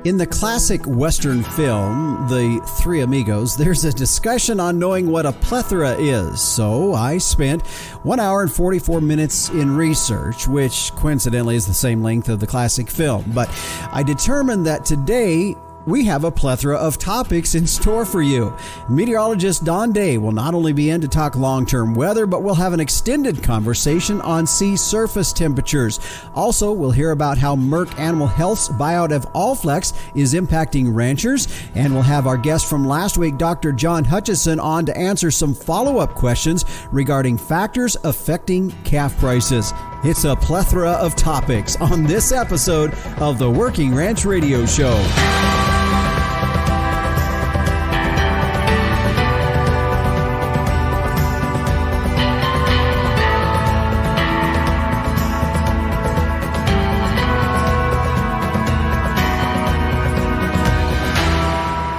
In the classic Western film, The Three Amigos, there's a discussion on knowing what a plethora is. So I spent 1 hour and 44 minutes in research, which coincidentally is the same length of the classic film. But I determined that today we have a plethora of topics in store for you. Meteorologist Don will not only be in to talk long-term weather, but we'll have an extended conversation on sea surface temperatures. Also, we'll hear about how Merck Animal Health's buyout of Allflex is impacting ranchers, and we'll have our guest from last week, Dr. John Hutcheson, on to answer some follow-up questions regarding factors affecting calf prices. It's a plethora of topics on this episode of the Working Ranch Radio Show.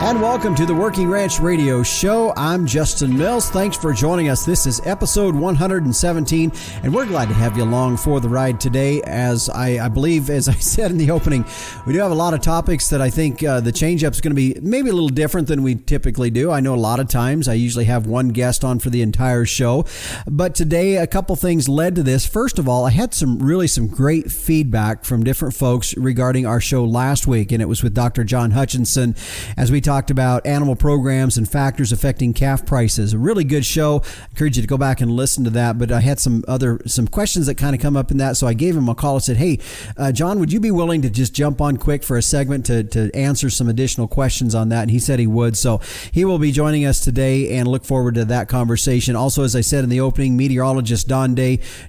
And welcome to the Working Ranch Radio Show. I'm Justin Mills. Thanks for joining us. This is episode 117, and we're glad to have you along for the ride today. As I believe, as I said in the opening, we do have a lot of topics that I think the change-up is going to be maybe a little different than we typically do. I know a lot of times I usually have one guest on for the entire show, but today a couple things led to this. First of all, I had some great feedback from different folks regarding our show last week, and it was with Dr. John Hutcheson as we talked about animal programs and factors affecting calf prices. A really good show. I encourage you to go back and listen to that. But I had some questions that kind of come up in that. So I gave him a call and said, hey, John, would you be willing to just jump on quick for a segment to answer some additional questions on that? And he said he would. So he will be joining us today and look forward to that conversation. Also, as I said in the opening, Meteorologist Don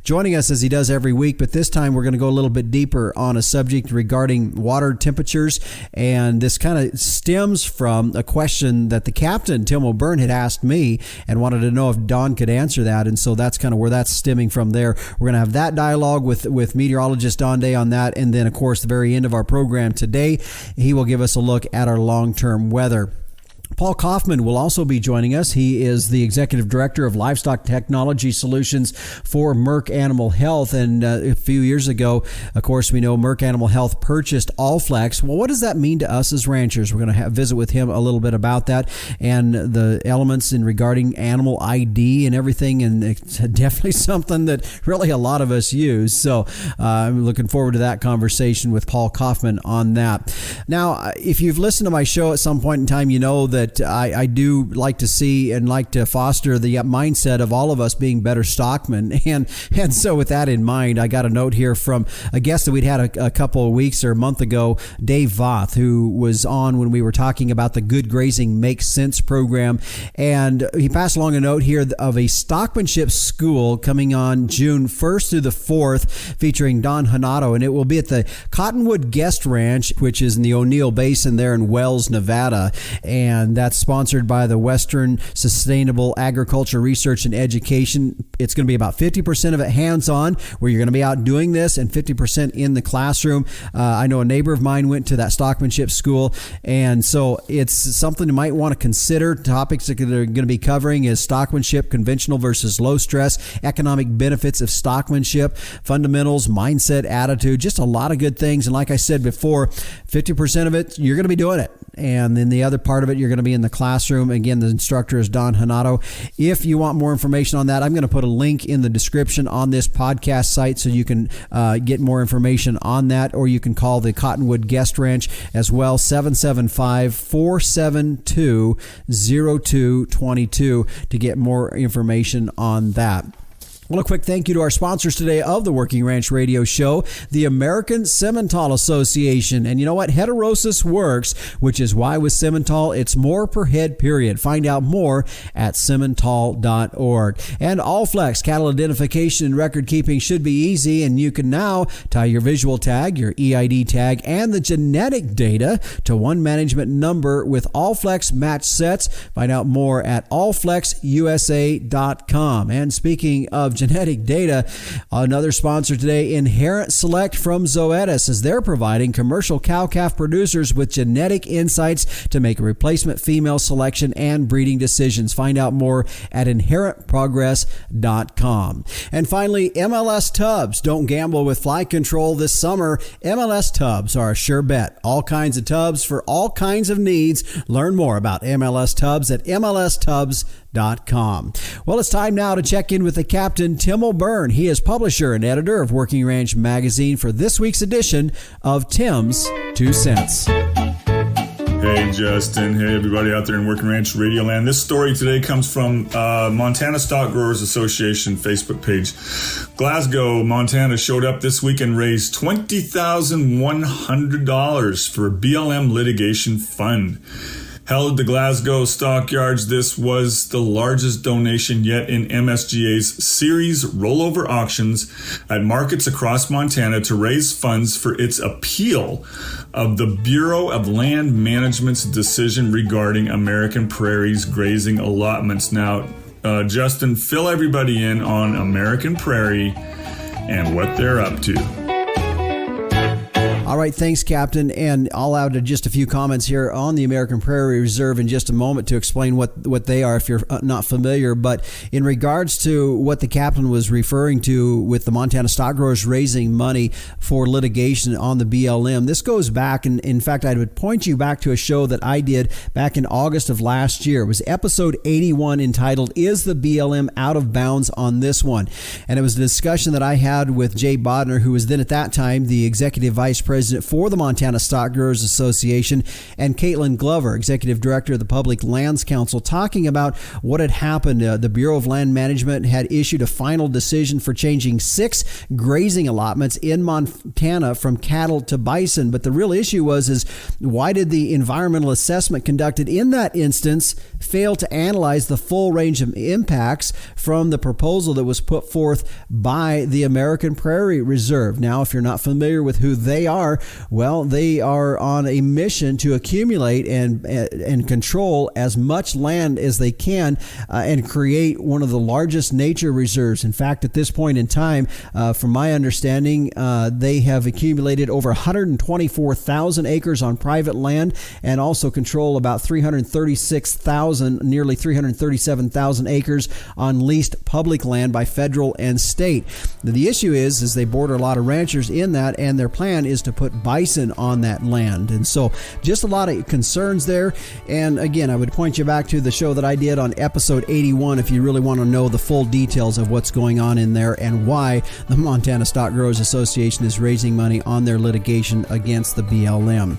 joining us as he does every week. But this time we're going to go a little bit deeper on a subject regarding water temperatures. And this kind of stems from a question that the captain, Tim O'Byrne, had asked me and wanted to know if Don could answer that. And so that's kind of where that's stemming from there. We're going to have that dialogue with Meteorologist Don on that. And then, of course, the very end of our program today, he will give us a look at our long-term weather. Paul Kaufman will also be joining us. He is the Executive Director of Livestock Technology Solutions for Merck Animal Health. And a few years ago, of course, we know Merck Animal Health purchased Allflex. Well, what does that mean to us as ranchers? We're going to visit with him a little bit about that and the elements in regarding animal ID and everything. And it's definitely something that really a lot of us use. So I'm looking forward to that conversation with Paul Kaufman on that. Now, if you've listened to my show at some point in time, you know that I do like to see and like to foster the mindset of all of us being better stockmen. And so with that in mind, I got a note here from a guest that we'd had a couple of weeks or a month ago, Dave Voth, who was on when we were talking about the Good Grazing Makes Sense program. And he passed along a note here of a stockmanship school coming on June 1st through the 4th featuring Don Hanato. And it will be at the Cottonwood Guest Ranch, which is in the O'Neill Basin there in Wells, Nevada. And that's sponsored by the Western Sustainable Agriculture Research and Education. It's going to be about 50% of it hands-on, where you're going to be out doing this, and 50% in the classroom. I know a neighbor of mine went to that stockmanship school, and so it's something you might want to consider. Topics that they're going to be covering is stockmanship, conventional versus low stress, economic benefits of stockmanship, fundamentals, mindset, attitude, just a lot of good things. And like I said before, 50% of it, you're going to be doing it. And then the other part of it, you're going to be in the classroom. Again, the instructor is Don Hanato. If you want more information on that, I'm going to put a link in the description on this podcast site so you can get more information on that, or you can call the Cottonwood Guest Ranch as well, 775-472-0222 to get more information on that. Well, a quick thank you to our sponsors today of the Working Ranch Radio Show, the American Simmental Association. And you know what? Heterosis works, which is why with Simmental, it's more per head, period. Find out more at simmental.org. And Allflex, cattle identification and record keeping should be easy, and you can now tie your visual tag, your EID tag, and the genetic data to one management number with Allflex match sets. Find out more at allflexusa.com. And speaking of genetic data. Another sponsor today, Inherent Select from Zoetis, as they're providing commercial cow-calf producers with genetic insights to make a replacement female selection and breeding decisions. Find out more at inherentprogress.com. And finally, MLS Tubs. Don't gamble with fly control this summer. MLS Tubs are a sure bet. All kinds of tubs for all kinds of needs. Learn more about MLS Tubs at mlstubs.com. Well, it's time now to check in with the captain, Tim O'Byrne. He is publisher and editor of Working Ranch Magazine for this week's edition of Tim's 2 Cents. Hey, Justin. Hey, everybody out there in Working Ranch Radio Land. This story today comes from Montana Stock Growers Association Facebook page. Glasgow, Montana showed up this week and raised $20,100 for BLM litigation fund. Held at the Glasgow stockyards, this was the largest donation yet in MSGA's series rollover auctions at markets across Montana to raise funds for its appeal of the Bureau of Land Management's decision regarding American Prairie's grazing allotments. Now, Justin, fill everybody in on American Prairie and what they're up to. All right, thanks, Captain. And I'll add just a few comments here on the American Prairie Reserve in just a moment to explain what they are if you're not familiar. But in regards to what the captain was referring to with the Montana stock growers raising money for litigation on the BLM, this goes back, and in fact, I would point you back to a show that I did back in August of last year. It was episode 81 entitled, Is the BLM Out of Bounds on This One? And it was a discussion that I had with Jay Bodner, who was then at that time the executive vice president for the Montana Stock Growers Association, and Caitlin Glover, executive director of the Public Lands Council, talking about what had happened. The Bureau of Land Management had issued a final decision for changing 6 grazing allotments in Montana from cattle to bison. But the real issue is why did the environmental assessment conducted in that instance fail to analyze the full range of impacts from the proposal that was put forth by the American Prairie Reserve? Now, if you're not familiar with who they are, well, they are on a mission to accumulate and control as much land as they can and create one of the largest nature reserves. In fact, at this point in time, from my understanding, they have accumulated over 124,000 acres on private land and also control about 336,000, nearly 337,000 acres on leased public land by federal and state. The issue is they border a lot of ranchers in that, and their plan is to put bison on that land. And so just a lot of concerns there. And again, I would point you back to the show that I did on episode 81 if you really want to know the full details of what's going on in there and why the Montana Stock Growers Association is raising money on their litigation against the BLM.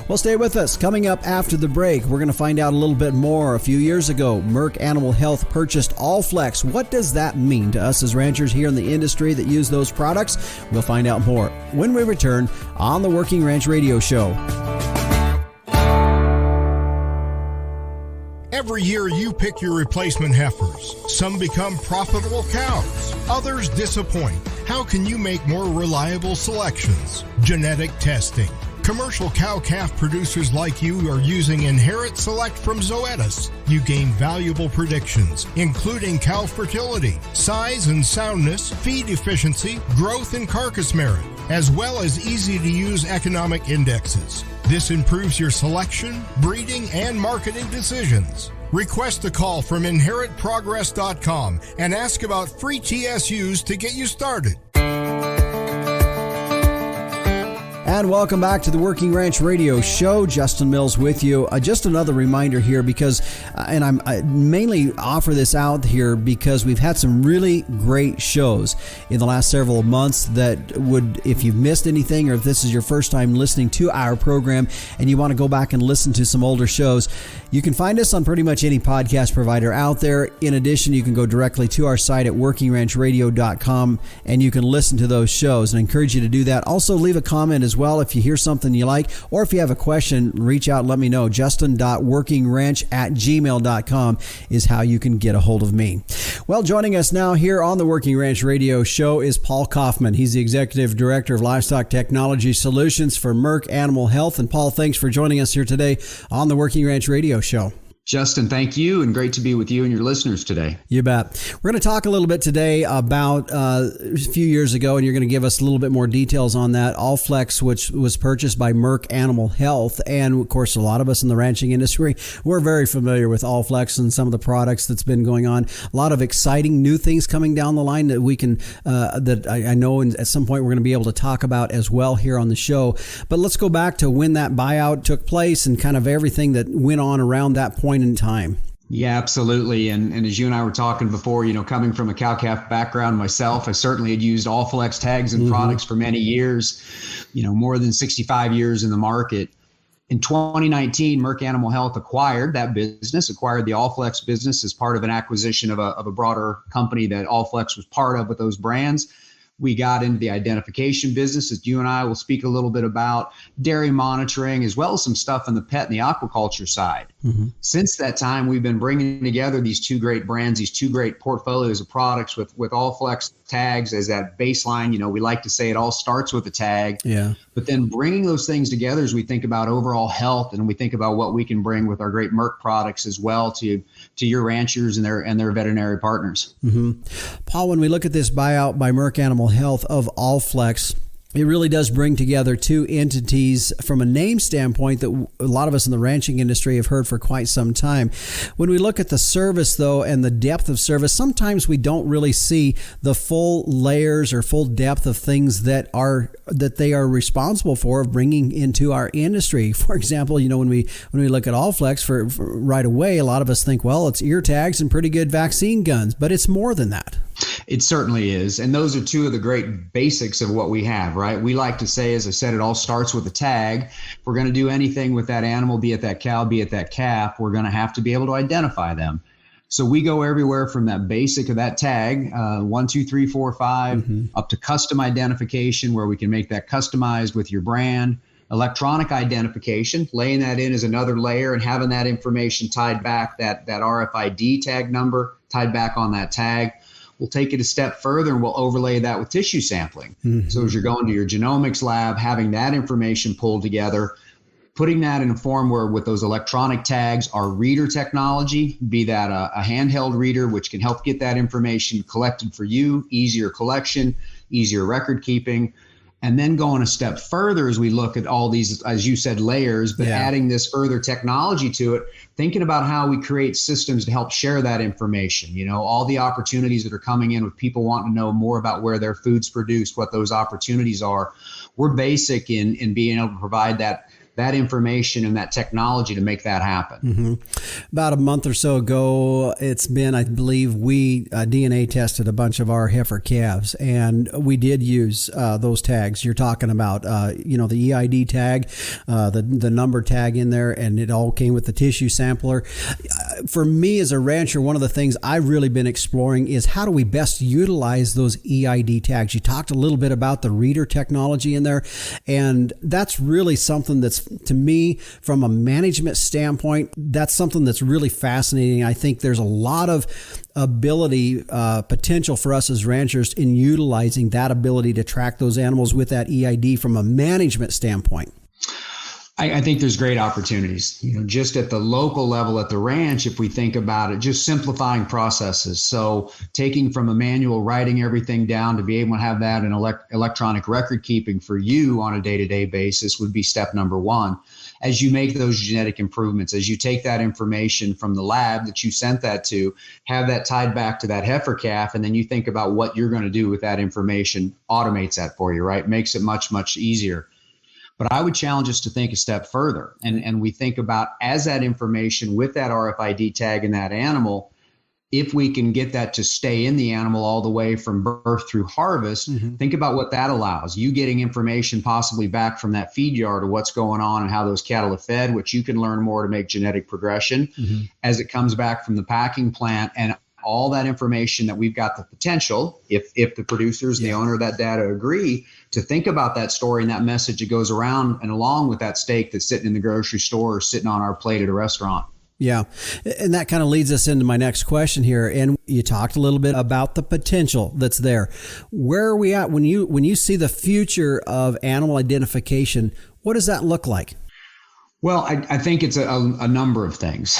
Well, stay with us. Coming up after the break, we're going to find out a little bit more. A few years ago, Merck Animal Health purchased Allflex. What does that mean to us as ranchers here in the industry that use those products? We'll find out more when we return on the Working Ranch Radio Show. Every year you pick your replacement heifers. Some become profitable cows. Others disappoint. How can you make more reliable selections? Genetic testing. Commercial cow-calf producers like you are using Inherent Select from Zoetis. You gain valuable predictions, including cow fertility, size and soundness, feed efficiency, growth and carcass merit, as well as easy-to-use economic indexes. This improves your selection, breeding, and marketing decisions. Request a call from inherentprogress.com and ask about free TSUs to get you started. And welcome back to the Working Ranch Radio Show. Justin Mills with you. Just another reminder here because, and I mainly offer this out here because we've had some really great shows in the last several months that would, if you've missed anything or if this is your first time listening to our program and you want to go back and listen to some older shows, you can find us on pretty much any podcast provider out there. In addition, you can go directly to our site at workingranchradio.com and you can listen to those shows, and I encourage you to do that. Also, leave a comment as well if you hear something you like, or if you have a question, reach out and let me know. justin.workingranch@gmail.com is how you can get a hold of me. Well, joining us now here on the Working Ranch Radio Show is Paul Kaufman. He's the Executive Director of Livestock Technology Solutions for Merck Animal Health. And Paul, thanks for joining us here today on the Working Ranch Radio Show. Justin, thank you, and great to be with you and your listeners today. You bet. We're going to talk a little bit today about a few years ago, and you're going to give us a little bit more details on that. Allflex, which was purchased by Merck Animal Health, and of course, a lot of us in the ranching industry, we're very familiar with Allflex and some of the products that's been going on. A lot of exciting new things coming down the line that we can, that I know at some point we're going to be able to talk about as well here on the show. But let's go back to when that buyout took place and kind of everything that went on around that point in time. Yeah, absolutely. And as you and I were talking before, coming from a cow-calf background myself, I certainly had used Allflex tags and products for many years, more than 65 years in the market. In 2019, Merck Animal Health acquired the Allflex business as part of an acquisition of a broader company that Allflex was part of with those brands. We got into the identification business, as you and I will speak a little bit about, dairy monitoring, as well as some stuff in the pet and the aquaculture side. Since that time, we've been bringing together these two great brands, these two great portfolios of products with Allflex tags as that baseline. We like to say it all starts with a tag. Yeah. But then bringing those things together as we think about overall health and we think about what we can bring with our great Merck products as well to your ranchers and their veterinary partners. Paul, when we look at this buyout by Merck Animal Health of Allflex, it really does bring together two entities from a name standpoint that a lot of us in the ranching industry have heard for quite some time. When we look at the service, though, and the depth of service, sometimes we don't really see the full layers or full depth of things that they are responsible for bringing into our industry. For example, when we look at Allflex for right away, a lot of us think, well, it's ear tags and pretty good vaccine guns, but it's more than that. It certainly is. And those are two of the great basics of what we have, right? We like to say, as I said, it all starts with a tag. If we're going to do anything with that animal, be it that cow, be it that calf, we're going to have to be able to identify them. So we go everywhere from that basic of that tag, 1, 2, 3, 4, 5, up to custom identification, where we can make that customized with your brand. Electronic identification, laying that in as another layer and having that information tied back, that RFID tag number tied back on that tag. We'll take it a step further and we'll overlay that with tissue sampling. So as you're going to your genomics lab, having that information pulled together, putting that in a form where with those electronic tags, our reader technology, be that a handheld reader, which can help get that information collected for you, easier collection, easier record keeping. And then going a step further as we look at all these, as you said, layers, but adding this further technology to it, thinking about how we create systems to help share that information, all the opportunities that are coming in with people wanting to know more about where their food's produced, what those opportunities are. We're basic in being able to provide that information and that technology to make that happen. About a month or so ago, it's been, I believe, we DNA tested a bunch of our heifer calves, and we did use those tags you're talking about, the EID tag, the number tag in there, and it all came with the tissue sampler. For me as a rancher, one of the things I've really been exploring is how do we best utilize those EID tags? You talked a little bit about the reader technology in there, and that's really something that's, to me, from a management standpoint, that's something that's really fascinating. I think there's a lot of ability, potential for us as ranchers in utilizing that ability to track those animals with that EID from a management standpoint. I think there's great opportunities, just at the local level at the ranch, if we think about it, just simplifying processes. So taking from a manual, writing everything down to be able to have that in electronic record keeping for you on a day-to-day basis would be step number one. As you make those genetic improvements, as you take that information from the lab that you sent that to, have that tied back to that heifer calf, and then you think about what you're going to do with that information, automates that for you, right? Makes it much, much easier. But I would challenge us to think a step further. And we think about, as that information with that RFID tag in that animal, if we can get that to stay in the animal all the way from birth through harvest, think about what that allows. You getting information possibly back from that feed yard of what's going on and how those cattle are fed, which you can learn more to make genetic progression as it comes back from the packing plant, and all that information that we've got the potential, if the producers, the owner of that data agree, to think about that story and that message that goes around and along with that steak that's sitting in the grocery store or sitting on our plate at a restaurant. Yeah. And that kind of leads us into my next question here. And you talked a little bit about the potential that's there. Where are we at when you see the future of animal identification? What does that look like? Well, I think it's a number of things.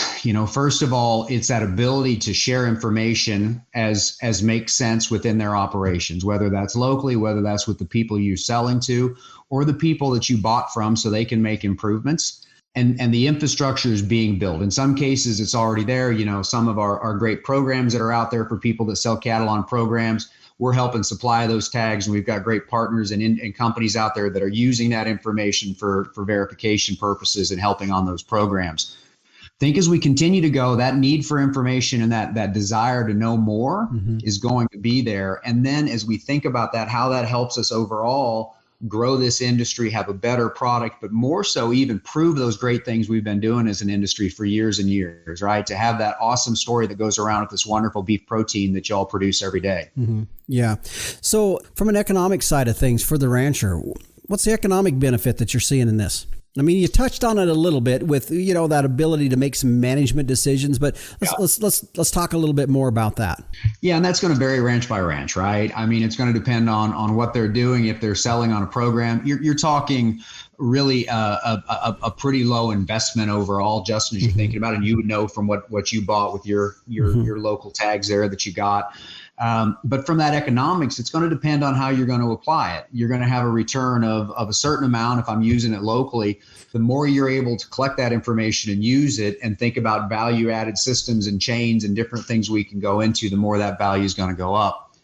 First of all, it's that ability to share information as makes sense within their operations, whether that's locally, whether that's with the people you're selling to, or the people that you bought from, so they can make improvements. And the infrastructure is being built. In some cases, it's already there. Some of our great programs that are out there for people that sell cattle on programs, we're helping supply those tags, and we've got great partners and companies out there that are using that information for verification purposes and helping on those programs. I think as we continue to go, that need for information and that desire to know more is going to be there. And then as we think about that, how that helps us overall grow this industry, have a better product, but more so even prove those great things we've been doing as an industry for years and years, right? To have that awesome story that goes around with this wonderful beef protein that y'all produce every day. Yeah. So from an economic side of things for the rancher, what's the economic benefit that you're seeing in this? I mean, you touched on it a little bit with, that ability to make some management decisions, but let's talk a little bit more about that. Yeah, and that's going to vary ranch by ranch, right? I mean, it's going to depend on what they're doing. If they're selling on a program, you're talking really a pretty low investment overall, Justin, as you're thinking about it. And you would know from what you bought with your local tags there that you got. But from that economics, it's going to depend on how you're going to apply it. You're going to have a return of a certain amount if I'm using it locally. The more you're able to collect that information and use it and think about value added systems and chains and different things we can go into, the more that value is going to go up.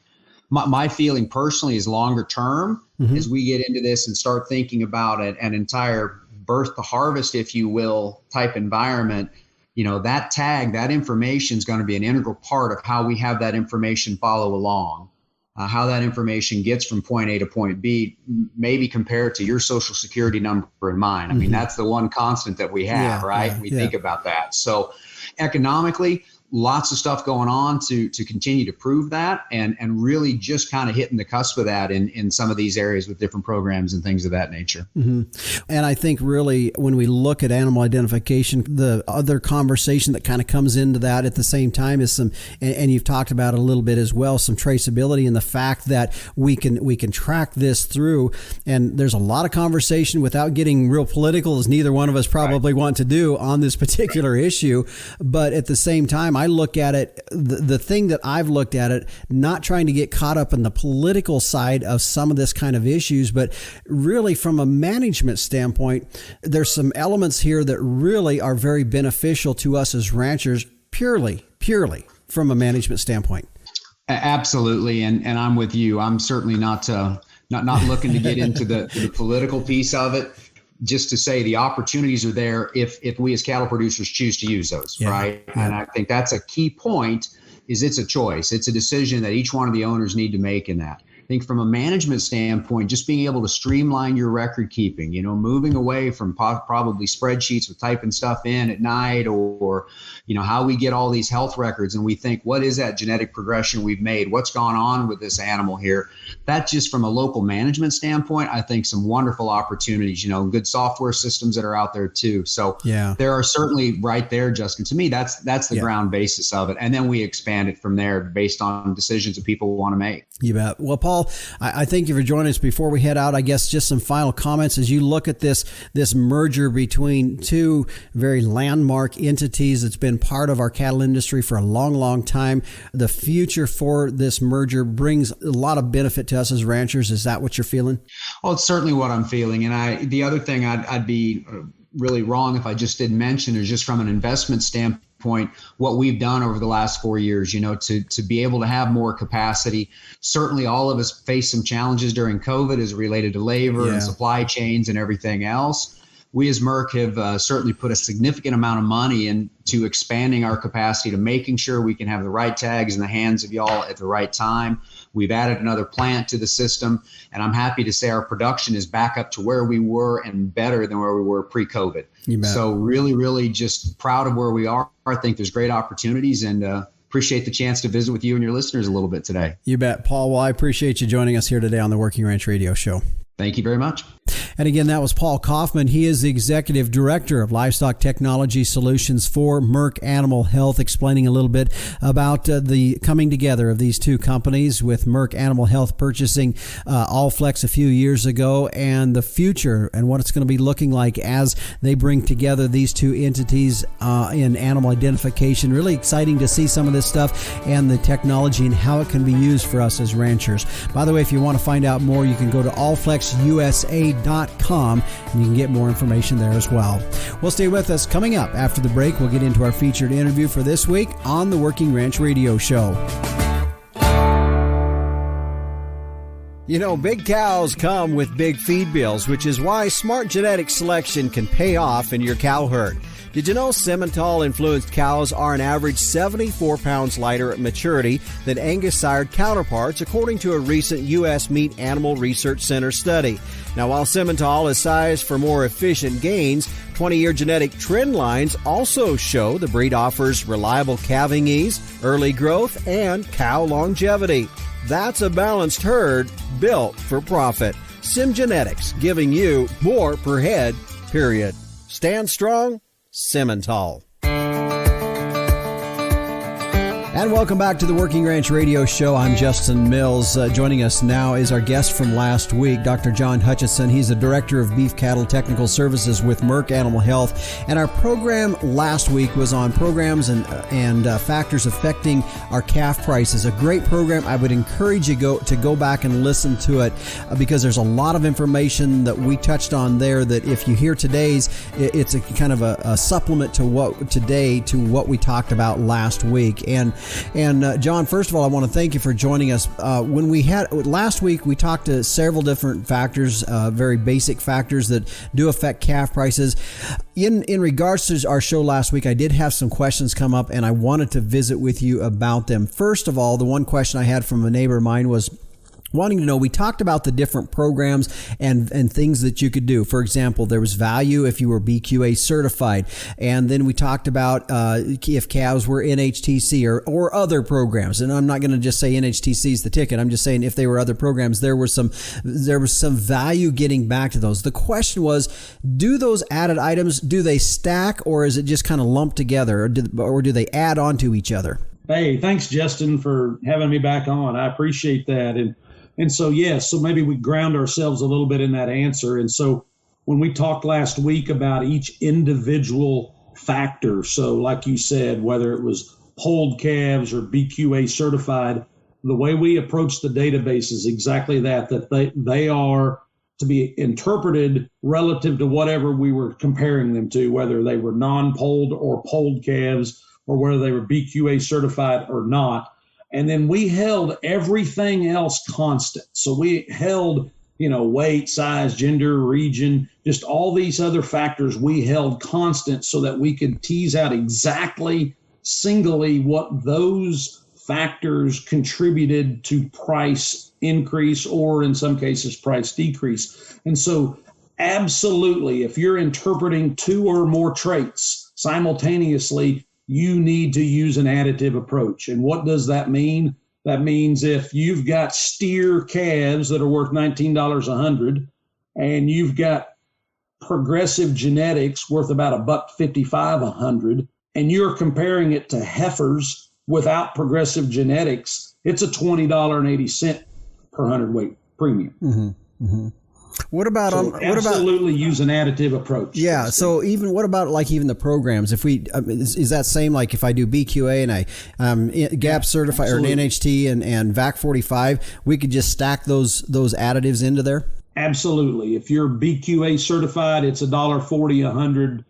My feeling personally is longer term as we get into this and start thinking about an entire birth to harvest, if you will, type environment. That tag, that information is going to be an integral part of how we have that information follow along, how that information gets from point A to point B, maybe compared to your social security number and mine. I mean, that's the one constant that we have, right? We think about that. So economically, lots of stuff going on to continue to prove that and really just kind of hitting the cusp of that in some of these areas with different programs and things of that nature. And I think really when we look at animal identification, the other conversation that kind of comes into that at the same time is and you've talked about it a little bit as well, some traceability and the fact that we can track this through. And there's a lot of conversation without getting real political, as neither one of us probably want to do on this particular issue. But at the same time, I look at it, the thing that I've looked at it, not trying to get caught up in the political side of some of this kind of issues, but really from a management standpoint, there's some elements here that really are very beneficial to us as ranchers, purely from a management standpoint. Absolutely. And I'm with you. I'm certainly not looking to get into the political piece of it. Just to say the opportunities are there if we as cattle producers choose to use those, right? Yeah. And I think that's a key point, is it's a choice. It's a decision that each one of the owners need to make in that. I think from a management standpoint, just being able to streamline your record keeping, moving away from probably spreadsheets with typing stuff in at night or how we get all these health records and we think, what is that genetic progression we've made? What's gone on with this animal here? That just from a local management standpoint, I think some wonderful opportunities, good software systems that are out there too. So there are certainly right there, Justin, to me, that's the ground basis of it. And then we expand it from there based on decisions that people want to make. You bet. Well, Paul, I thank you for joining us. Before we head out, I guess just some final comments as you look at this merger between two very landmark entities that's been part of our cattle industry for a long, long time. The future for this merger brings a lot of benefit to us as ranchers. Is that what you're feeling? Well, it's certainly what I'm feeling. And the other thing I'd be really wrong if I just didn't mention is just from an investment standpoint, what we've done over the last 4 years, to be able to have more capacity. Certainly all of us faced some challenges during COVID as related to labor and supply chains and everything else. We as Merck have certainly put a significant amount of money into expanding our capacity to making sure we can have the right tags in the hands of y'all at the right time. We've added another plant to the system, and I'm happy to say our production is back up to where we were and better than where we were pre-COVID. So really, really just proud of where we are. I think there's great opportunities and appreciate the chance to visit with you and your listeners a little bit today. You bet, Paul. Well, I appreciate you joining us here today on the Working Ranch Radio Show. Thank you very much. And again, that was Paul Kaufman. He is the Executive Director of Livestock Technology Solutions for Merck Animal Health, explaining a little bit about the coming together of these two companies, with Merck Animal Health purchasing Allflex a few years ago, and the future and what it's going to be looking like as they bring together these two entities in animal identification. Really exciting to see some of this stuff and the technology and how it can be used for us as ranchers. By the way, if you want to find out more, you can go to allflexusa.com and you can get more information there as well. Well, stay with us. Coming up after the break, we'll get into our featured interview for this week on the Working Ranch Radio Show. You know, big cows come with big feed bills, which is why smart genetic selection can pay off in your cow herd. Did you know Simmental-influenced cows are an average 74 pounds lighter at maturity than Angus-sired counterparts, according to a recent U.S. Meat Animal Research Center study? Now, while Simmental is sized for more efficient gains, 20-year genetic trend lines also show the breed offers reliable calving ease, early growth, and cow longevity. That's a balanced herd built for profit. SimGenetics, giving you more per head, period. Stand strong, Simmental. And welcome back to the Working Ranch Radio Show. I'm Justin Mills. Joining us now is our guest from last week, Dr. John Hutcheson. He's the Director of Beef Cattle Technical Services with Merck Animal Health. And our program last week was on programs and factors affecting our calf prices. A great program. I would encourage you to go back and listen to it because there's a lot of information that we touched on there that if you hear today's, it's a kind of a supplement to what we talked about last week. And John, first of all, I want to thank you for joining us. When we had last week, we talked to several different factors, very basic factors that do affect calf prices. In regards to our show last week, I did have some questions come up, and I wanted to visit with you about them. First of all, the one question I had from a neighbor of mine was wanting to know, we talked about the different programs and things that you could do. For example, there was value if you were BQA certified. And then we talked about if calves were NHTC or other programs. And I'm not going to just say NHTC is the ticket. I'm just saying if they were other programs, there was some value getting back to those. The question was, do those added items, do they stack, or is it just kind of lumped together, or do they add on to each other? Hey, thanks, Justin, for having me back on. I appreciate that. And so, yes, so maybe we ground ourselves a little bit in that answer. And so when we talked last week about each individual factor, so like you said, whether it was polled calves or BQA certified, the way we approach the database is exactly that they are to be interpreted relative to whatever we were comparing them to, whether they were non-polled or polled calves or whether they were BQA certified or not. And then we held everything else constant. So we held, weight, size, gender, region, just all these other factors we held constant so that we could tease out exactly singly what those factors contributed to price increase or in some cases price decrease. And so absolutely, if you're interpreting two or more traits simultaneously, you need to use an additive approach. And what does that mean? That means if you've got steer calves that are worth $19 a hundred, and you've got progressive genetics worth about $1.55 a hundred, and you're comparing it to heifers without progressive genetics, it's a $20.80 per hundredweight premium. Mm-hmm. Mm-hmm. What about absolutely use an additive approach? Yeah. So what about even the programs? If we is that same like if I do BQA and I GAP certified or an NHT and VAC 45, we could just stack those additives into there? Absolutely. If you're BQA certified, it's $1.40 a hundred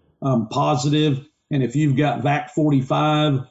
positive, and if you've got VAC 45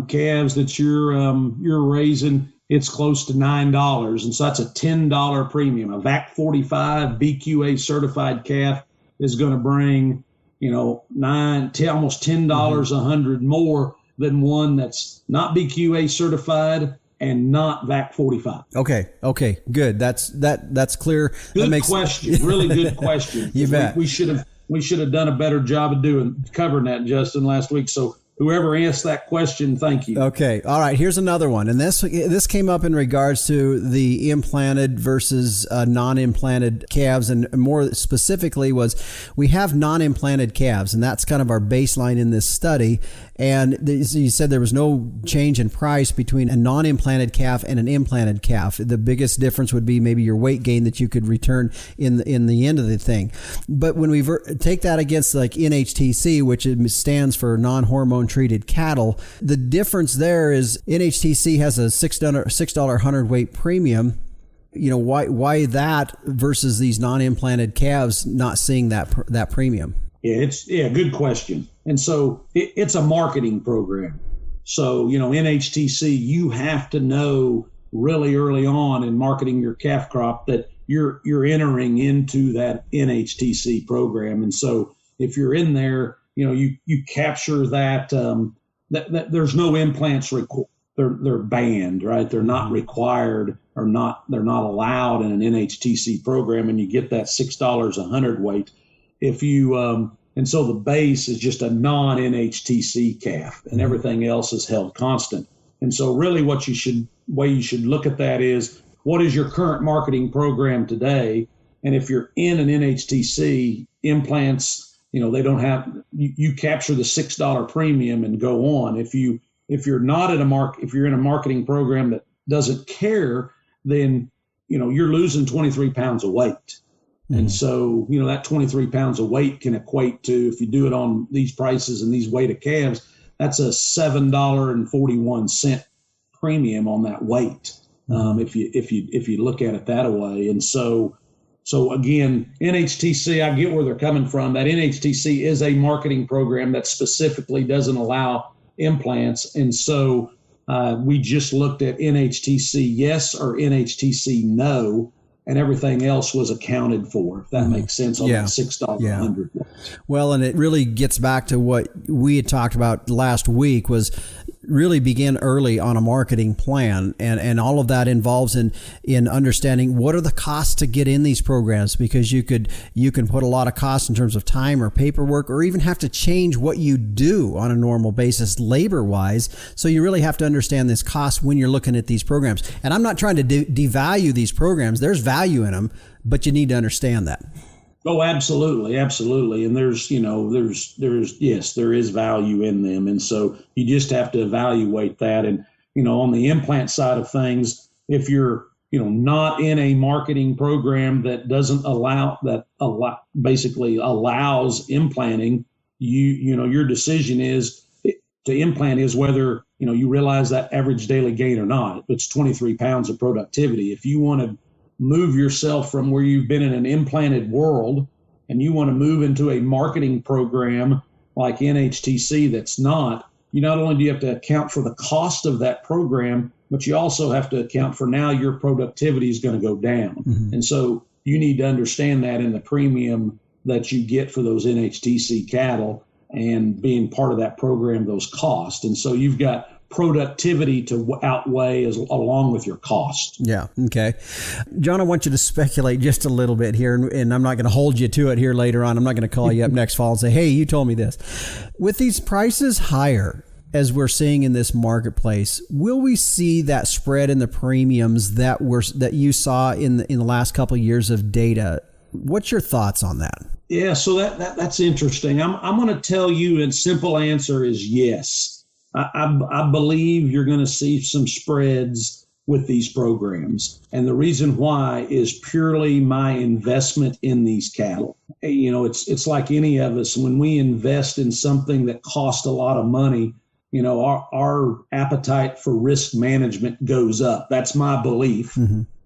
calves that you're raising, it's close to $9. And so that's a $10 premium. A VAC 45 BQA certified calf is going to bring, almost $10 a hundred more than one that's not BQA certified and not VAC 45. Okay. Good. That's clear. Good question. Really good question. You bet. We should have done a better job of covering that, Justin, last week. So whoever asked that question, thank you. Okay. All right. Here's another one. And this came up in regards to the implanted versus non-implanted calves. And more specifically was we have non-implanted calves, and that's kind of our baseline in this study. And you said there was no change in price between a non-implanted calf and an implanted calf. The biggest difference would be maybe your weight gain that you could return in the end of the thing. But when we take that against like NHTC, which stands for non-hormone treated cattle, the difference there is NHTC has a $6 hundredweight premium. You know, why that versus these non-implanted calves not seeing that premium? Yeah, good question. And so it's a marketing program. So, you know, NHTC, you have to know really early on in marketing your calf crop that you're entering into that NHTC program. And so if you're in there, you know, you capture that, that there's no implants they're banned, right? They're not required or they're not allowed in an NHTC program, and you get that $6 a hundredweight. If you and so the base is just a non-NHTC calf, and everything else is held constant. And so really way you should look at that is, what is your current marketing program today? And if you're in an NHTC, implants, you know, they don't have, you capture the $6 premium and go on. If you're not at if you're in a marketing program that doesn't care, then, you know, you're losing 23 pounds of weight. And so, you know, that 23 pounds of weight can equate to, if you do it on these prices and these weight of calves, that's a $7.41 premium on that weight. If you look at it that way. And so again, NHTC, I get where they're coming from. That NHTC is a marketing program that specifically doesn't allow implants. And so we just looked at NHTC yes or NHTC no, and everything else was accounted for, if that makes sense, on that $6 a hundred. Well, and it really gets back to what we had talked about last week, was really begin early on a marketing plan, and all of that involves in understanding what are the costs to get in these programs, because you can put a lot of costs in terms of time or paperwork, or even have to change what you do on a normal basis labor wise. So you really have to understand this cost when you're looking at these programs. And I'm not trying to devalue these programs. There's value in them, but you need to understand that. Oh, absolutely. Absolutely. And there's yes, there is value in them. And so you just have to evaluate that. And, you know, on the implant side of things, if you're, you know, not in a marketing program that doesn't basically allows implanting, you know, your decision is to implant is whether, you know, you realize that average daily gain or not. It's 23 pounds of productivity. If you want to move yourself from where you've been in an implanted world and you want to move into a marketing program like NHTC that's not, you not only do you have to account for the cost of that program, but you also have to account for now your productivity is going to go down. And so you need to understand that in the premium that you get for those NHTC cattle and being part of that program, those costs. And so you've got productivity to outweigh along with your cost. Yeah. Okay. John, I want you to speculate just a little bit here, and I'm not going to hold you to it here later on. I'm not going to call you up next fall and say, hey, you told me this. With these prices higher, as we're seeing in this marketplace, will we see that spread in the premiums that you saw in the last couple of years of data? What's your thoughts on that? Yeah, so that's interesting. I'm going to tell you, and simple answer is yes. I believe you're going to see some spreads with these programs. And the reason why is purely my investment in these cattle. You know, it's like any of us. When we invest in something that costs a lot of money, you know, our appetite for risk management goes up. That's my belief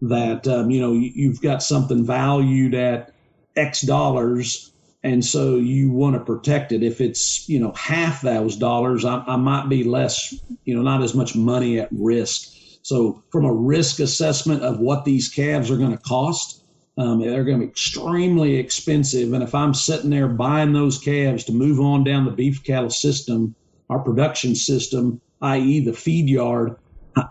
that, you know, you've got something valued at X dollars, and so you want to protect it. If it's, you know, half those dollars, I might be less, you know, not as much money at risk. So from a risk assessment of what these calves are going to cost, they're going to be extremely expensive. And if I'm sitting there buying those calves to move on down the beef cattle system, our production system, i.e. the feed yard,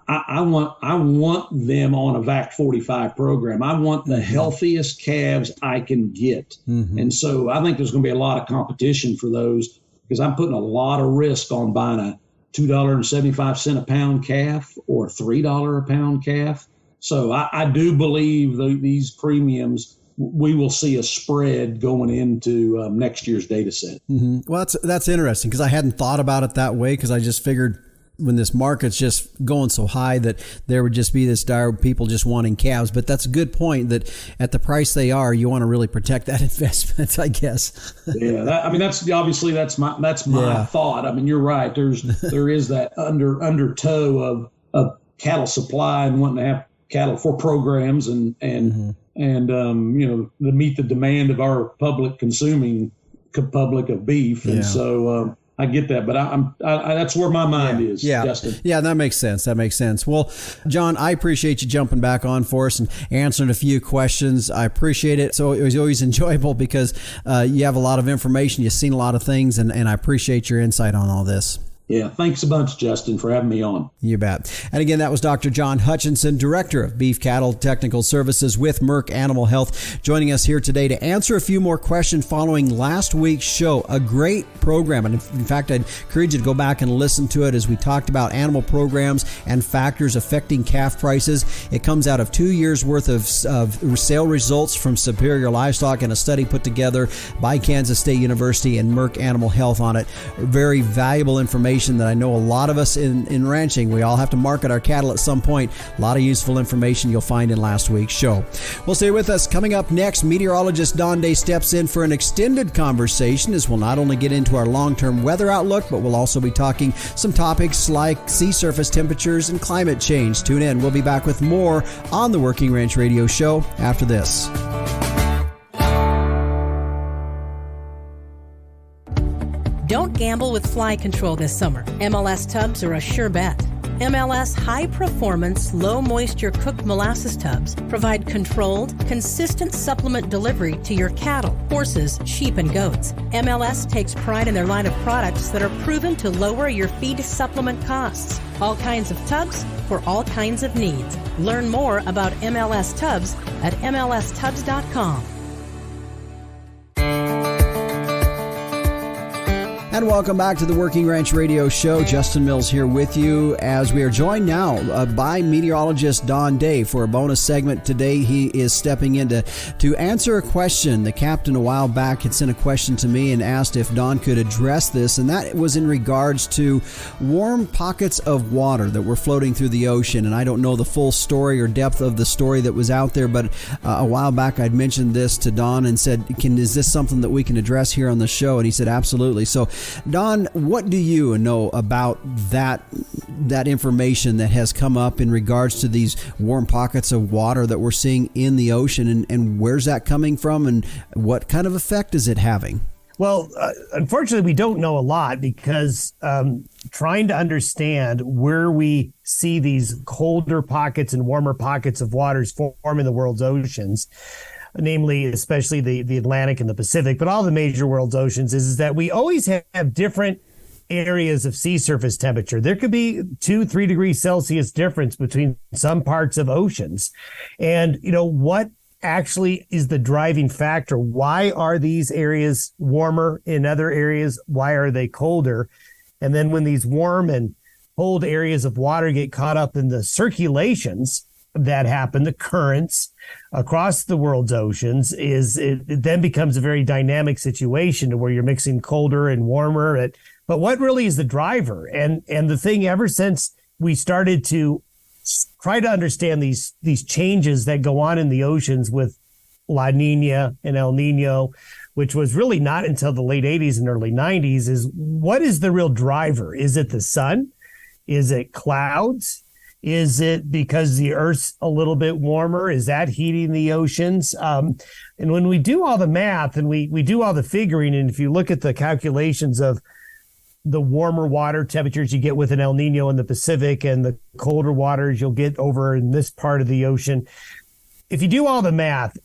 I want them on a VAC 45 program. I want the healthiest calves I can get. And so I think there's going to be a lot of competition for those. because I'm putting a lot of risk on buying a $2.75 a pound calf or $3 a pound calf. So I do believe these premiums, we will see a spread going into next year's data set. Mm-hmm. Well, that's interesting, because I hadn't thought about it that way, because I just figured when this market's just going so high that there would just be this dire people just wanting calves. But that's a good point, that at the price they are, you want to really protect that investment, I guess. Yeah, that's my thought. I mean, you're right. There is that undertow of cattle supply and wanting to have cattle for programs and to meet the demand of our public consuming public of beef. And so I get that, but I that's where my mind is, Justin. Yeah, that makes sense. Well, John, I appreciate you jumping back on for us and answering a few questions. I appreciate it. So it was always enjoyable, because you have a lot of information. You've seen a lot of things, and I appreciate your insight on all this. Yeah, thanks a bunch, Justin, for having me on. You bet. And again, that was Dr. John Hutcheson, Director of Beef Cattle Technical Services with Merck Animal Health, joining us here today to answer a few more questions following last week's show. A great program. And in fact, I'd encourage you to go back and listen to it, as we talked about animal programs and factors affecting calf prices. It comes out of 2 years worth of sale results from Superior Livestock, and a study put together by Kansas State University and Merck Animal Health on it. Very valuable information that I know a lot of us in ranching, we all have to market our cattle at some point. A lot of useful information you'll find in last week's show. Well, stay with us. Coming up next, meteorologist Don Day steps in for an extended conversation, as we'll not only get into our long-term weather outlook, but we'll also be talking some topics like sea surface temperatures and climate change. Tune in. We'll be back with more on the Working Ranch Radio Show after this. Don't gamble with fly control this summer. MLS tubs are a sure bet. MLS high-performance, low-moisture cooked molasses tubs provide controlled, consistent supplement delivery to your cattle, horses, sheep, and goats. MLS takes pride in their line of products that are proven to lower your feed supplement costs. All kinds of tubs for all kinds of needs. Learn more about MLS tubs at mlstubs.com. And welcome back to the Working Ranch Radio Show. Justin Mills here with you, as we are joined now by meteorologist Don Day for a bonus segment today. He is stepping in to answer a question. The captain a while back had sent a question to me and asked if Don could address this, and that was in regards to warm pockets of water that were floating through the ocean. And I don't know the full story or depth of the story that was out there, but a while back I'd mentioned this to Don and said, is this something that we can address here on the show? And he said, absolutely. So Don, what do you know about that information that has come up in regards to these warm pockets of water that we're seeing in the ocean, and where's that coming from, and what kind of effect is it having? Well, unfortunately, we don't know a lot, because trying to understand where we see these colder pockets and warmer pockets of waters form in the world's oceans, namely, especially the Atlantic and the Pacific, but all the major world's oceans, is that we always have different areas of sea surface temperature. There could be 2-3 degrees Celsius difference between some parts of oceans. And, what actually is the driving factor? Why are these areas warmer in other areas? Why are they colder? And then when these warm and cold areas of water get caught up in the circulations that happen, the currents across the world's oceans, it then becomes a very dynamic situation to where you're mixing colder and warmer. But what really is the driver? And the thing, ever since we started to try to understand these changes that go on in the oceans with La Nina and El Nino, which was really not until the late 80s and early 90s, is what is the real driver? Is it the sun? Is it clouds? Is it because the Earth's a little bit warmer? Is that heating the oceans? And when we do all the math and we do all the figuring, and if you look at the calculations of the warmer water temperatures you get with an El Nino in the Pacific and the colder waters you'll get over in this part of the ocean, if you do all the math,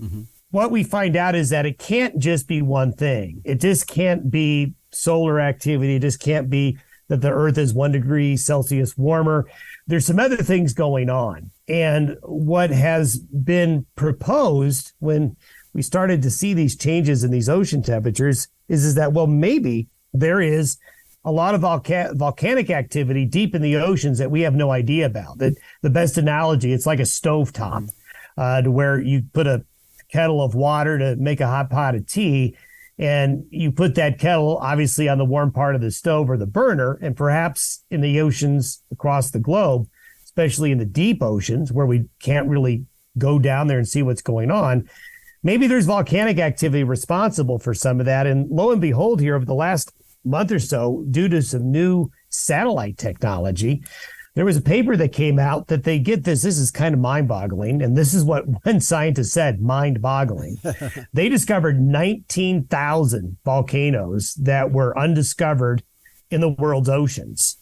what we find out is that it can't just be one thing. It just can't be solar activity. It just can't be that the Earth is 1 degree Celsius warmer. There's some other things going on. And what has been proposed when we started to see these changes in these ocean temperatures is that, well, maybe there is a lot of volcanic activity deep in the oceans that we have no idea about. That the best analogy, it's like a stovetop, to where you put a kettle of water to make a hot pot of tea, and you put that kettle obviously on the warm part of the stove or the burner, and perhaps in the oceans across the globe, especially in the deep oceans where we can't really go down there and see what's going on, maybe there's volcanic activity responsible for some of that. And lo and behold, here over the last month or so, due to some new satellite technology, there was a paper that came out that they get this is kind of mind-boggling, and this is what one scientist said, mind-boggling. They discovered 19,000 volcanoes that were undiscovered in the world's oceans.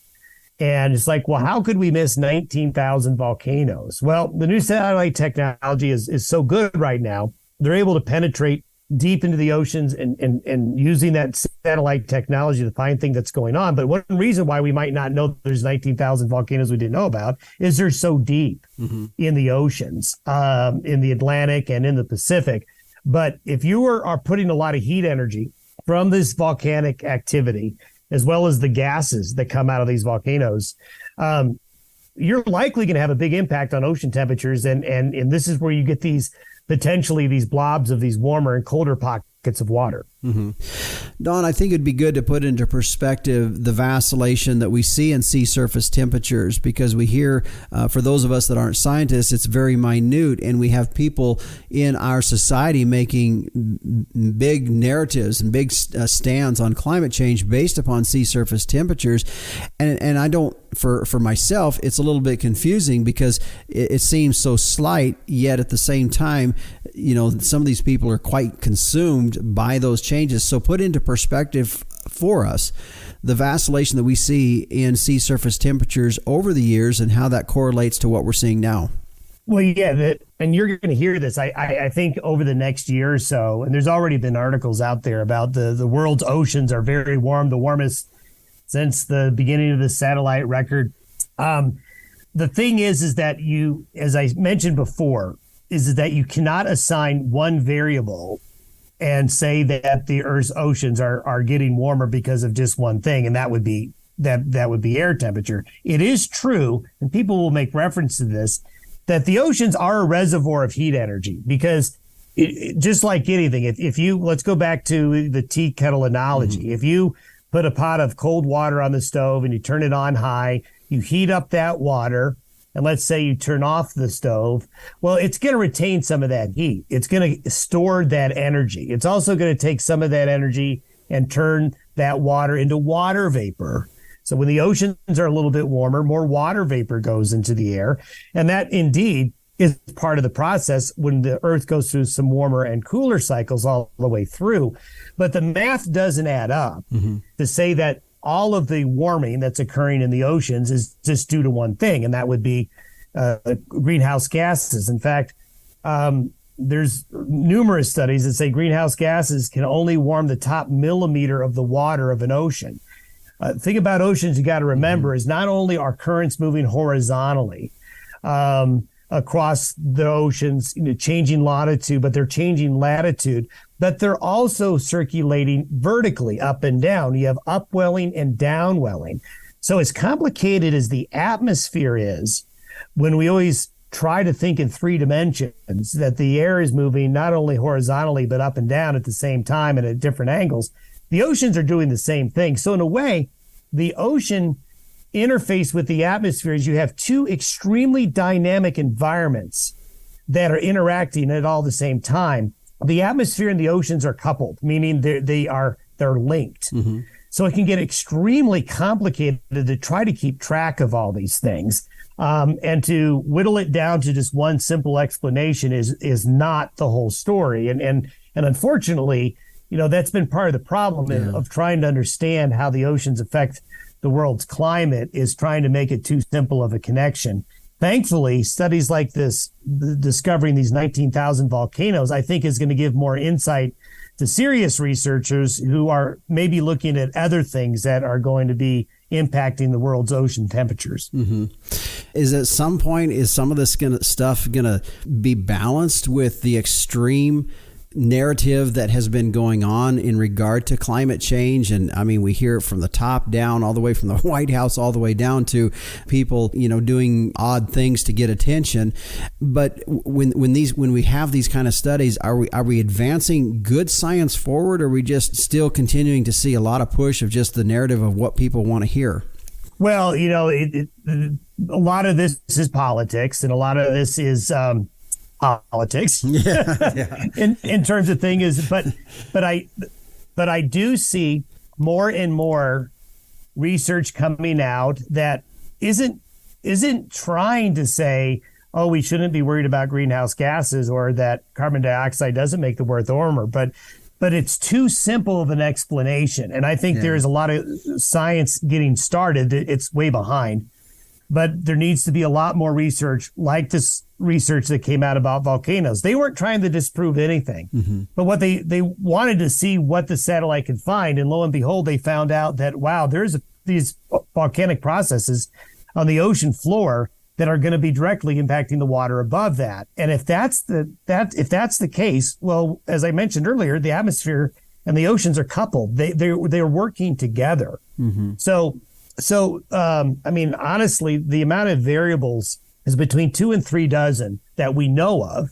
And it's like, well, how could we miss 19,000 volcanoes? Well, the new satellite technology is so good right now. They're able to penetrate deep into the oceans and using that satellite technology to find things that's going on. But one reason why we might not know there's 19,000 volcanoes we didn't know about is they're so deep in the oceans, in the Atlantic and in the Pacific. But if you are putting a lot of heat energy from this volcanic activity, as well as the gases that come out of these volcanoes, you're likely going to have a big impact on ocean temperatures. And this is where you get potentially these blobs of these warmer and colder pockets of water. Don, I think it'd be good to put into perspective the vacillation that we see in sea surface temperatures, because we hear, for those of us that aren't scientists, it's very minute, and we have people in our society making big narratives and big stands on climate change based upon sea surface temperatures. And I don't, for myself, it's a little bit confusing because it seems so slight, yet at the same time, some of these people are quite consumed by those changes. So put into perspective for us the vacillation that we see in sea surface temperatures over the years and how that correlates to what we're seeing now. Well, yeah, and you're going to hear this, I think, over the next year or so. And there's already been articles out there about the world's oceans are very warm, the warmest since the beginning of the satellite record. The thing is that you, as I mentioned before, is that you cannot assign one variable and say that the Earth's oceans are getting warmer because of just one thing, and that would be air temperature. It is true, and people will make reference to this, that the oceans are a reservoir of heat energy, because just like anything, if you, let's go back to the tea kettle analogy. If you put a pot of cold water on the stove and you turn it on high, you heat up that water, and let's say you turn off the stove, well, it's going to retain some of that heat. It's going to store that energy. It's also going to take some of that energy and turn that water into water vapor. So when the oceans are a little bit warmer, more water vapor goes into the air. And that indeed is part of the process when the Earth goes through some warmer and cooler cycles all the way through. But the math doesn't add up to say that all of the warming that's occurring in the oceans is just due to one thing, and that would be greenhouse gases. In fact, there's numerous studies that say greenhouse gases can only warm the top millimeter of the water of an ocean. Thing about oceans you got to remember is not only are currents moving horizontally across the oceans, changing longitude, but they're changing latitude, but they're also circulating vertically up and down. You have upwelling and downwelling. So as complicated as the atmosphere is, when we always try to think in three dimensions, that the air is moving not only horizontally, but up and down at the same time and at different angles, the oceans are doing the same thing. So in a way, the ocean interface with the atmosphere is you have two extremely dynamic environments that are interacting at all the same time. The atmosphere and the oceans are coupled, meaning they're linked. So it can get extremely complicated to try to keep track of all these things. And to whittle it down to just one simple explanation is not the whole story. And unfortunately, that's been part of the problem of trying to understand how the oceans affect the world's climate, is trying to make it too simple of a connection. Thankfully, studies like this, discovering these 19,000 volcanoes, I think is going to give more insight to serious researchers who are maybe looking at other things that are going to be impacting the world's ocean temperatures. Is at some point, is some of this stuff going to be balanced with the extreme narrative that has been going on in regard to climate change. And I mean, we hear it from the top down, all the way from the White House, all the way down to people, doing odd things to get attention. But when we have these kind of studies, are we advancing good science forward, or are we just still continuing to see a lot of push of just the narrative of what people want to hear? Well, a lot of this is politics, and a lot of this is politics. Yeah. in terms of things, but I do see more and more research coming out that isn't trying to say, oh, we shouldn't be worried about greenhouse gases, or that carbon dioxide doesn't make the earth warmer, but it's too simple of an explanation. And I think there's a lot of science getting started. It's way behind. But there needs to be a lot more research, like this research that came out about volcanoes. They weren't trying to disprove anything, but what they wanted to see what the satellite could find. And lo and behold, they found out that, wow, there's these volcanic processes on the ocean floor that are going to be directly impacting the water above that. And if that's the case, well, as I mentioned earlier, the atmosphere and the oceans are coupled. They're working together. So, I mean, honestly, the amount of variables is between 2 and 3 dozen that we know of,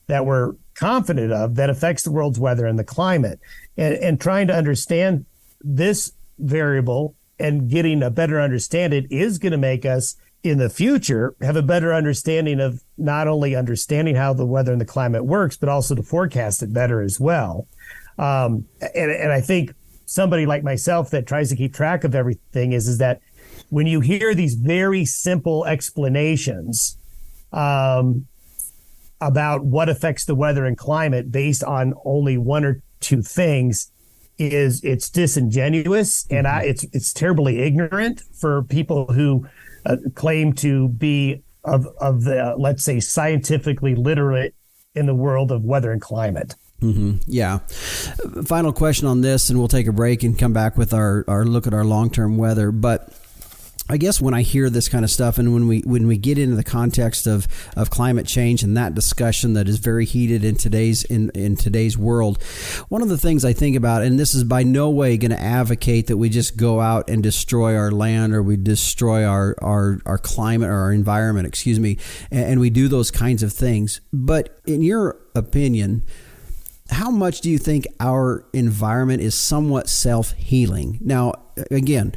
that we're confident of, that affects the world's weather and the climate. And trying to understand this variable and getting a better understanding is going to make us, in the future, have a better understanding of not only understanding how the weather and the climate works, but also to forecast it better as well. And I think somebody like myself that tries to keep track of everything is that when you hear these very simple explanations about what affects the weather and climate based on only 1 or 2 things, it's disingenuous, and it's terribly ignorant for people who claim to be of the, let's say, scientifically literate in the world of weather and climate. Yeah. Final question on this, and we'll take a break and come back with our look at our long-term weather. But I guess when I hear this kind of stuff, and when we get into the context of climate change and that discussion that is very heated in today's world, one of the things I think about, and this is by no way going to advocate that we just go out and destroy our land, or we destroy our climate, or our environment, and we do those kinds of things. But in your opinion, how much do you think our environment is somewhat self-healing? Now, again,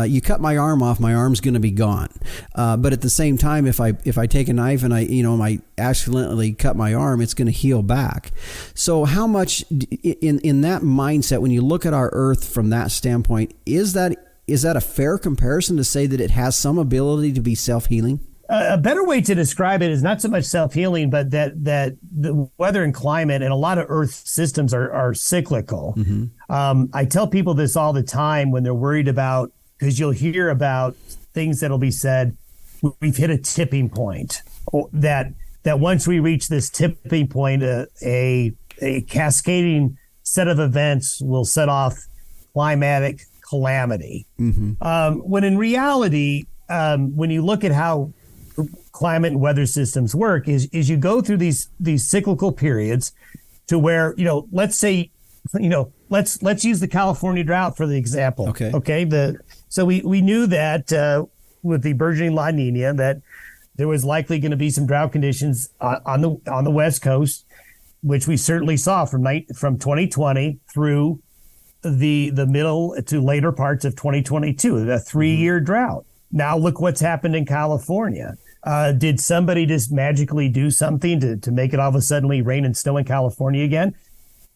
you cut my arm off, my arm's going to be gone. But at the same time, if I take a knife and I accidentally cut my arm, it's going to heal back. So how much in that mindset, when you look at our Earth from that standpoint, is that a fair comparison to say that it has some ability to be self-healing? A better way to describe it is not so much self-healing, but that the weather and climate and a lot of Earth systems are cyclical. I tell people this all the time when they're worried about, because you'll hear about things that'll be said, we've hit a tipping point, that once we reach this tipping point, a cascading set of events will set off climatic calamity. When in reality, when you look at how climate and weather systems work, is you go through these cyclical periods to where, let's say, let's use the California drought for the example. Okay. So we knew that with the burgeoning La Nina, that there was likely going to be some drought conditions on the West Coast, which we certainly saw from 2020 through the middle to later parts of 2022, a 3-year drought. Now look what's happened in California. Did somebody just magically do something to make it all of a sudden rain and snow in California again?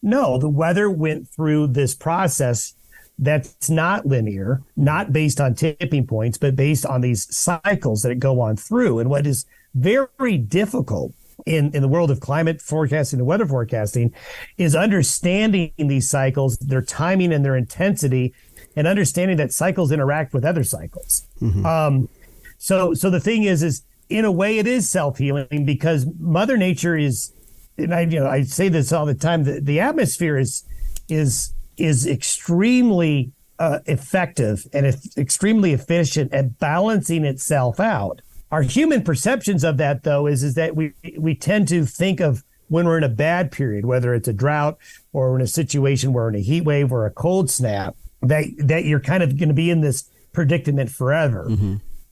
No, the weather went through this process that's not linear, not based on tipping points, but based on these cycles that go on through. And what is very difficult in the world of climate forecasting and weather forecasting is understanding these cycles, their timing and their intensity, and understanding that cycles interact with other cycles. So the thing is in a way it is self-healing, because Mother Nature is, and I say this all the time, the atmosphere is extremely effective and extremely efficient at balancing itself out. Our human perceptions of that, though, is that we tend to think of when we're in a bad period, whether it's a drought or in a situation where we're in a heat wave or a cold snap, that you're kind of going to be in this predicament forever.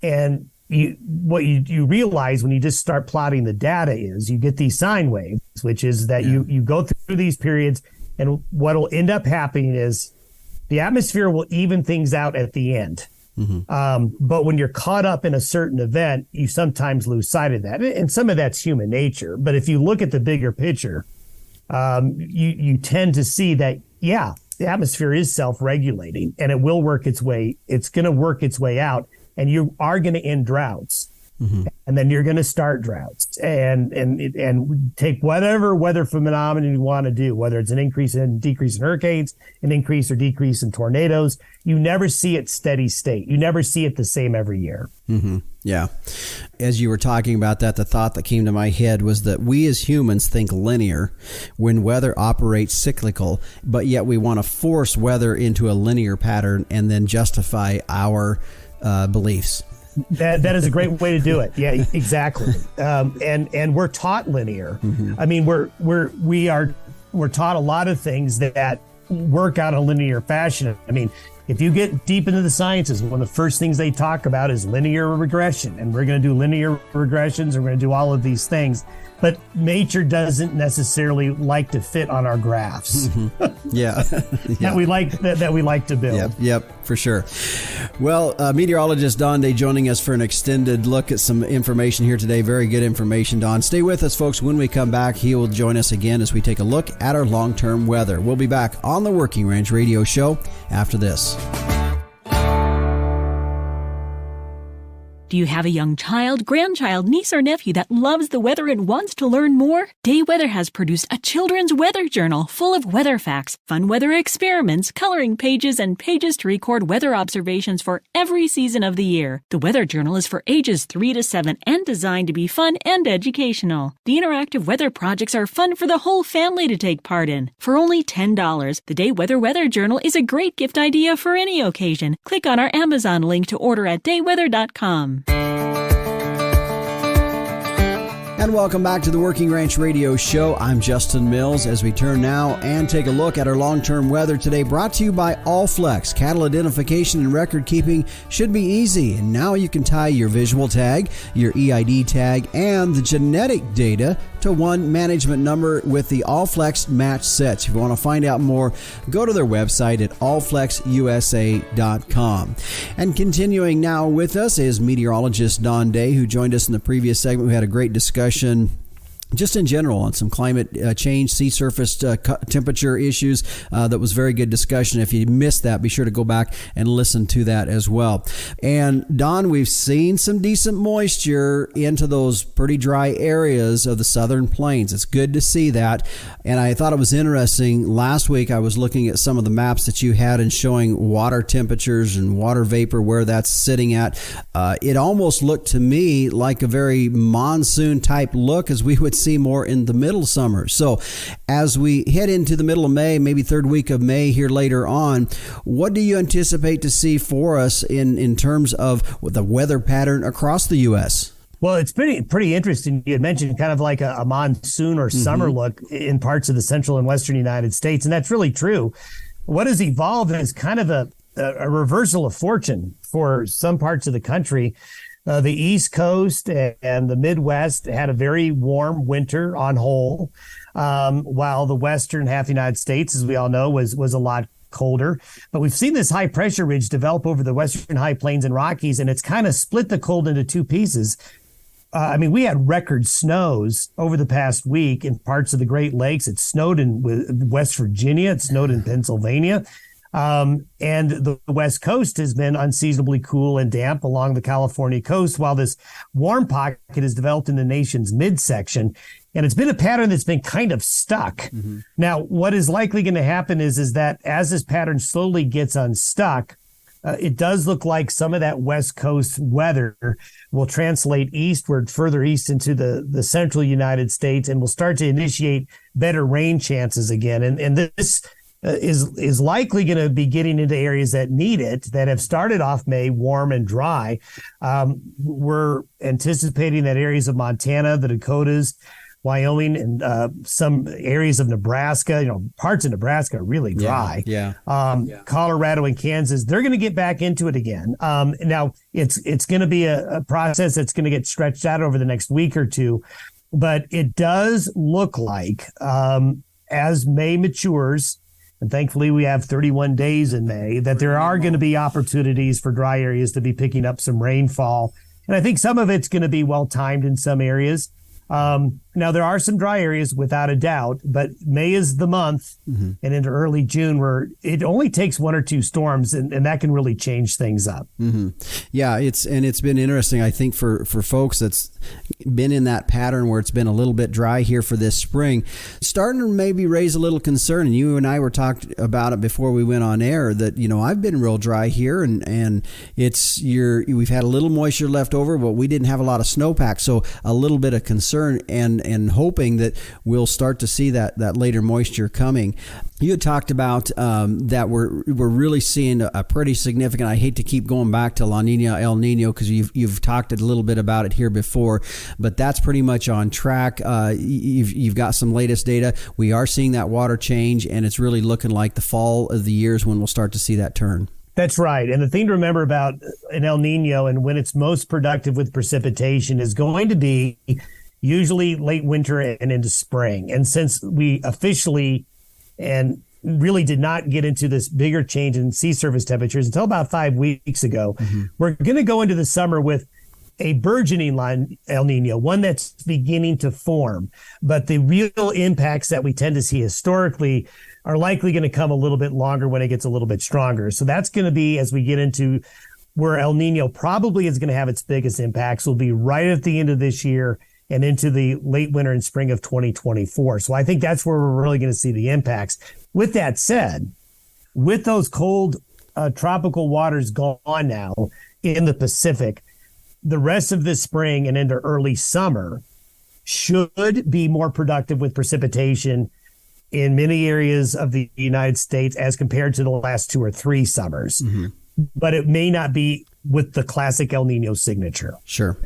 And what you realize when you just start plotting the data is you get these sine waves, which is that you go through these periods, and what will end up happening is the atmosphere will even things out at the end. But when you're caught up in a certain event, you sometimes lose sight of that. And some of that's human nature. But if you look at the bigger picture, you tend to see that, the atmosphere is self-regulating, and it will work its way. It's going to work its way out, and you are going to end droughts. And then you're going to start droughts and take whatever weather phenomenon you want to do, whether it's an increase and decrease in hurricanes, an increase or decrease in tornadoes. You never see it steady state. You never see it the same every year. Yeah. As you were talking about that, the thought that came to my head was that we as humans think linear when weather operates cyclical, but yet we want to force weather into a linear pattern and then justify our beliefs. That is a great way to do it. Yeah, exactly. And we're taught linear. I mean, we're taught a lot of things that work out in a linear fashion. I mean, if you get deep into the sciences, one of the first things they talk about is linear regression, and we're going to do linear regressions, and we're going to do all of these things. But nature doesn't necessarily like to fit on our graphs. That we like to build. Yep, for sure. Well, meteorologist Don Day joining us for an extended look at some information here today. Very good information, Don. Stay with us, folks. When we come back, he will join us again as we take a look at our long-term weather. We'll be back on the Working Ranch Radio Show after this. Do you have a young child, grandchild, niece, or nephew that loves the weather and wants to learn more? Day Weather has produced a children's weather journal full of weather facts, fun weather experiments, coloring pages, and pages to record weather observations for every season of the year. The weather journal is for ages 3 to 7 and designed to be fun and educational. The interactive weather projects are fun for the whole family to take part in. For only $10, the Day Weather Journal is a great gift idea for any occasion. Click on our Amazon link to order at dayweather.com. And welcome back to the Working Ranch Radio Show. I'm Justin Mills as we turn now and take a look at our long-term weather today, brought to you by Allflex. Cattle identification and record keeping should be easy. And now you can tie your visual tag, your EID tag, and the genetic data to one management number with the Allflex match sets. If you want to find out more, go to their website at allflexusa.com. And continuing now with us is meteorologist Don Day, who joined us in the previous segment. We had a great discussion just in general on some climate change, sea surface temperature issues. That was very good discussion. If you missed that, be sure to go back and listen to that as well. And Don, we've seen some decent moisture into those pretty dry areas of the southern plains. It's good to see that. And I thought it was interesting. Last week, I was looking at some of the maps that you had and showing water temperatures and water vapor, where that's sitting at. It almost looked to me like a very monsoon type look, as we would see more in the middle summer. So as we head into the middle of May, maybe third week of May here later on, what do you anticipate to see for us in terms of the weather pattern across the U.S.? Well, it's pretty interesting. You had mentioned kind of like a monsoon or summer look in parts of the central and western United States, and that's really true. What has evolved is kind of a reversal of fortune for some parts of the country. The East Coast and the Midwest had a very warm winter on whole, while the western half of the United States, as we all know, was a lot colder. But we've seen this high pressure ridge develop over the western high plains and Rockies, and it's kind of split the cold into two pieces. I mean, we had record snows over the past week in parts of the Great Lakes. It snowed in West Virginia. It snowed in Pennsylvania. And the West Coast has been unseasonably cool and damp along the California coast, while this warm pocket has developed in the nation's midsection. And it's been a pattern that's been kind of stuck. Now, what is likely going to happen is that as this pattern slowly gets unstuck, it does look like some of that West Coast weather will translate eastward, further east into the central United States, and will start to initiate better rain chances again. And this is likely going to be getting into areas that need it, that have started off May warm and dry. We're anticipating that areas of Montana, the Dakotas, Wyoming and some areas of Nebraska. Parts of Nebraska are really dry. Colorado and Kansas, they're going to get back into it again. Now it's going to be a process that's going to get stretched out over the next week or two, but it does look like as May matures, and thankfully we have 31 days in May, that there are going to be opportunities for dry areas to be picking up some rainfall. And I think some of it's going to be well timed in some areas. Now there are some dry areas without a doubt, but May is the month and into early June where it only takes one or two storms and that can really change things up. Yeah, it's been interesting, I think, for folks that's been in that pattern where it's been a little bit dry here for this spring, starting to maybe raise a little concern. And you and I were talking about it before we went on air that, I've been real dry here and we've had a little moisture left over, but we didn't have a lot of snowpack. So a little bit of concern and hoping that we'll start to see that later moisture coming. You had talked about that we're really seeing a pretty significant, I hate to keep going back to La Nina, El Nino, because you've talked a little bit about it here before, but that's pretty much on track. You've got some latest data. We are seeing that water change, and it's really looking like the fall of the years when we'll start to see that turn. That's right. And the thing to remember about an El Nino and when it's most productive with precipitation is going to be usually late winter and into spring. And since we officially and really did not get into this bigger change in sea surface temperatures until about 5 weeks ago, we're going to go into the summer with a burgeoning El Nino, one that's beginning to form. But the real impacts that we tend to see historically are likely going to come a little bit longer when it gets a little bit stronger. So that's going to be, as we get into where El Nino probably is going to have its biggest impacts, will be right at the end of this year and into the late winter and spring of 2024. So I think that's where we're really going to see the impacts. With that said, with those cold tropical waters gone now in the Pacific, the rest of this spring and into early summer should be more productive with precipitation in many areas of the United States as compared to the last 2 or 3 summers. But it may not be with the classic El Nino signature. Sure.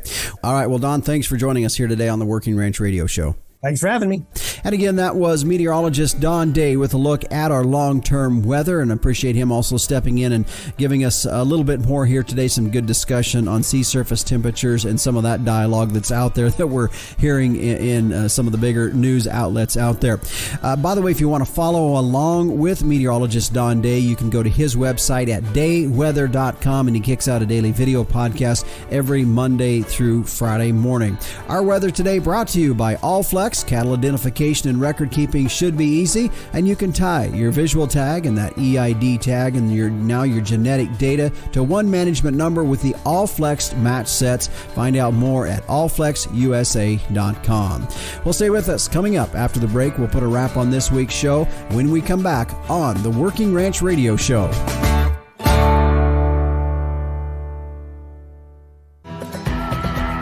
All right. Well, Don, thanks for joining us here today on the Working Ranch Radio Show. Thanks for having me. And again, that was meteorologist Don Day with a look at our long-term weather, and I appreciate him also stepping in and giving us a little bit more here today, some good discussion on sea surface temperatures and some of that dialogue that's out there that we're hearing in some of the bigger news outlets out there. By the way, if you want to follow along with meteorologist Don Day, you can go to his website at dayweather.com, and he kicks out a daily video podcast every Monday through Friday morning. Our weather today brought to you by Allflex. Cattle identification and record keeping should be easy, and you can tie your visual tag and that EID tag and your genetic data to one management number with the Allflex match sets. Find out more at allflexusa.com. Well, stay with us. Coming up after the break, we'll put a wrap on this week's show when we come back on the Working Ranch Radio Show.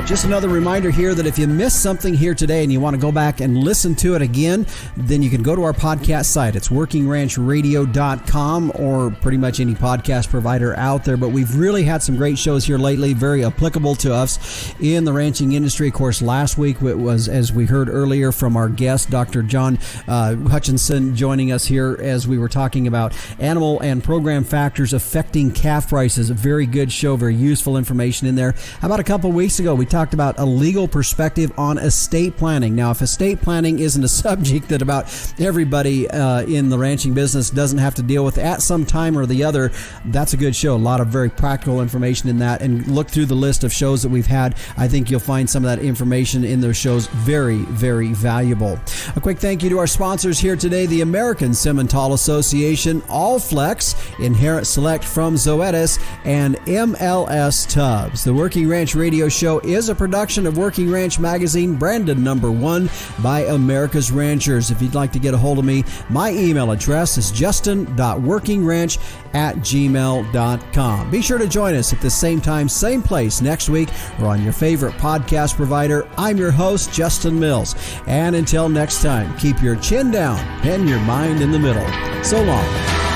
Just another reminder here that if you missed something here today and you want to go back and listen to it again, then you can go to our podcast site. It's workingranchradio.com or pretty much any podcast provider out there. But we've really had some great shows here lately, very applicable to us in the ranching industry. Of course, last week it was, as we heard earlier from our guest, Dr. John Hutcheson, joining us here as we were talking about animal and program factors affecting calf prices. A very good show, very useful information in there. About a couple weeks ago, we talked about a legal perspective on estate planning. Now, if estate planning isn't a subject that about everybody in the ranching business doesn't have to deal with at some time or the other, that's a good show. A lot of very practical information in that. And look through the list of shows that we've had. I think you'll find some of that information in those shows very, very valuable. A quick thank you to our sponsors here today, the American Simmental Association, Allflex, Inherent Select from Zoetis, and MLS Tubs. The Working Ranch Radio Show is a production of Working Ranch Magazine, branded #1 by America's Ranchers. If you'd like to get a hold of me, my email address is justin.workingranch@gmail.com. Be sure to join us at the same time, same place next week or on your favorite podcast provider. I'm your host, Justin Mills. And until next time, keep your chin down and your mind in the middle. So long.